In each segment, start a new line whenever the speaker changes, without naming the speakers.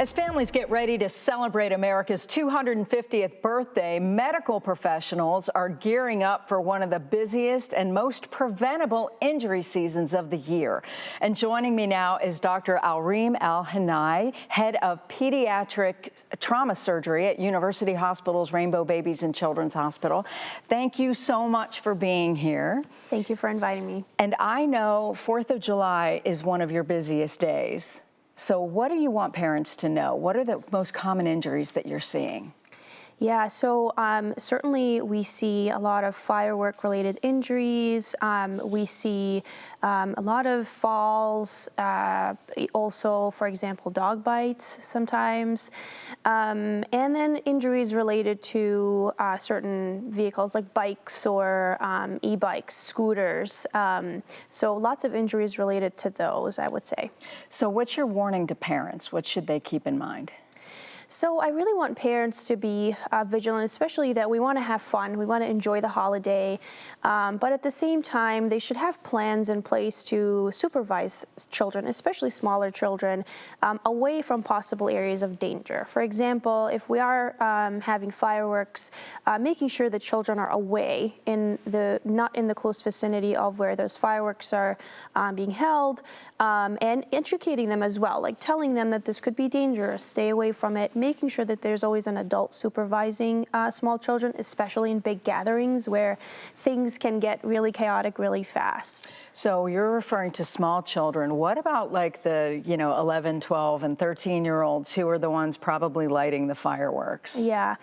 As families get ready to celebrate America's 250th birthday, medical professionals are gearing up for one of the busiest and most preventable injury seasons of the year. And joining me now is Dr. Alreem Al Hinai, head of pediatric trauma surgery at University Hospital's Rainbow Babies and Children's Hospital. Thank you so much for being here.
Thank you for inviting me.
And I know 4th of July is one of your busiest days. So what do you want parents to know? What are the most common injuries that you're seeing?
Yeah, so certainly we see a lot of firework-related injuries. We see a lot of falls, also, for example, dog bites sometimes, and then injuries related to certain vehicles like bikes or e-bikes, scooters. So lots of injuries related to those, I would say.
So what's your warning to parents? What should they keep in mind?
So I really want parents to be vigilant, especially that we want to have fun, we want to enjoy the holiday, but at the same time, they should have plans in place to supervise children, especially smaller children, away from possible areas of danger. For example, if we are having fireworks, making sure that children are away, not in the close vicinity of where those fireworks are being held, and educating them as well, like telling them that this could be dangerous, stay away from it, making sure that there's always an adult supervising small children, especially in big gatherings where things can get really chaotic really fast.
So you're referring to small children. What about like the, 11, 12, and 13-year-olds who are the ones probably lighting the fireworks?
Yeah.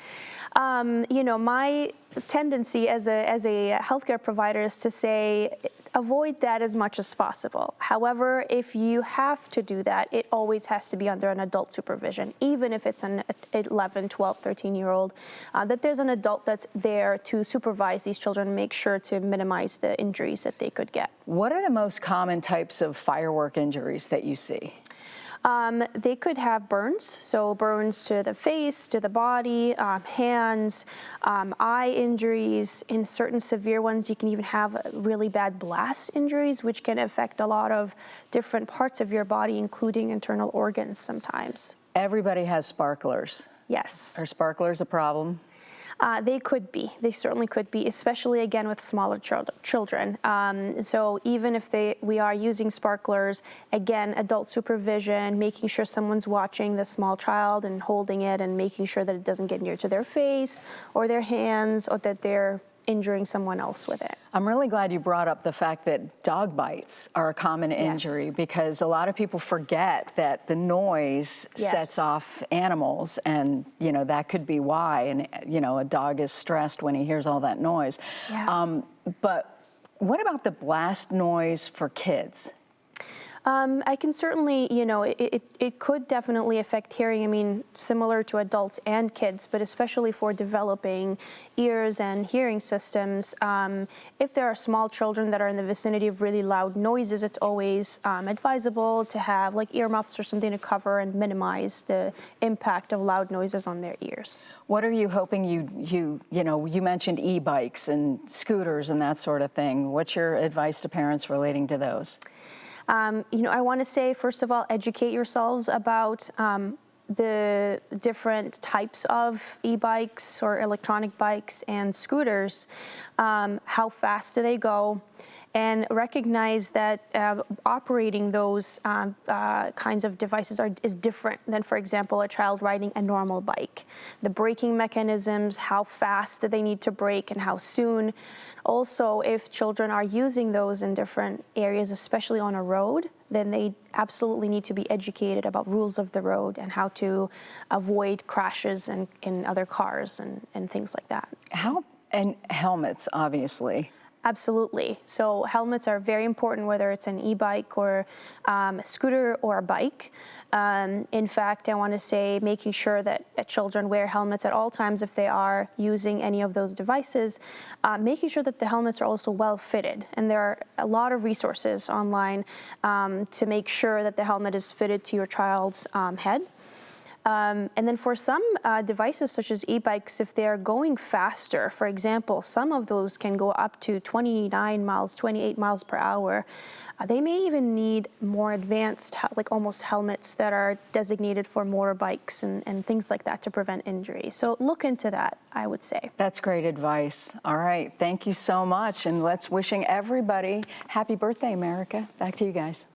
My tendency as a healthcare provider is to say, avoid that as much as possible. However, if you have to do that, it always has to be under an adult supervision, even if it's an 11, 12, 13-year-old, that there's an adult that's there to supervise these children, make sure to minimize the injuries that they could get.
What are the most common types of firework injuries that you see?
They could have burns, so burns to the face, to the body, hands, eye injuries. In certain severe ones, you can even have really bad blast injuries, which can affect a lot of different parts of your body, including internal organs sometimes. Everybody
has sparklers.
Yes.
Are sparklers a problem?
They could be. They certainly could be, especially again with smaller children. So even if we are using sparklers, again, adult supervision, making sure someone's watching the small child and holding it and making sure that it doesn't get near to their face or their hands or that they're injuring someone else with it.
I'm really glad you brought up the fact that dog bites are a common injury. Yes. Because a lot of people forget that the noise sets off animals, and that could be why, and a dog is stressed when he hears all that noise. Yeah. But what about the blast noise for kids?
I can certainly, it could definitely affect hearing, I mean, similar to adults and kids, but especially for developing ears and hearing systems. If there are small children that are in the vicinity of really loud noises, it's always advisable to have like earmuffs or something to cover and minimize the impact of loud noises on their ears.
What are you hoping you mentioned e-bikes and scooters and that sort of thing. What's your advice to parents relating to those?
I want to say, first of all, educate yourselves about the different types of e-bikes or electronic bikes and scooters. How fast do they go? And recognize that operating those kinds of devices is different than, for example, a child riding a normal bike. The braking mechanisms, how fast do they need to brake and how soon. Also, if children are using those in different areas, especially on a road, then they absolutely need to be educated about rules of the road and how to avoid crashes in other cars and things like that.
And helmets, obviously.
Absolutely. So helmets are very important, whether it's an e-bike or a scooter or a bike. In fact, I want to say making sure that children wear helmets at all times if they are using any of those devices, making sure that the helmets are also well fitted. And there are a lot of resources online to make sure that the helmet is fitted to your child's head. And then for some devices, such as e-bikes, if they are going faster, for example, some of those can go up to 29 miles, 28 miles per hour. They may even need more advanced, like almost helmets that are designated for motorbikes and things like that to prevent injury. So look into that, I would say.
That's great advice. All right, thank you so much. And let's wishing everybody happy birthday, America. Back to you guys.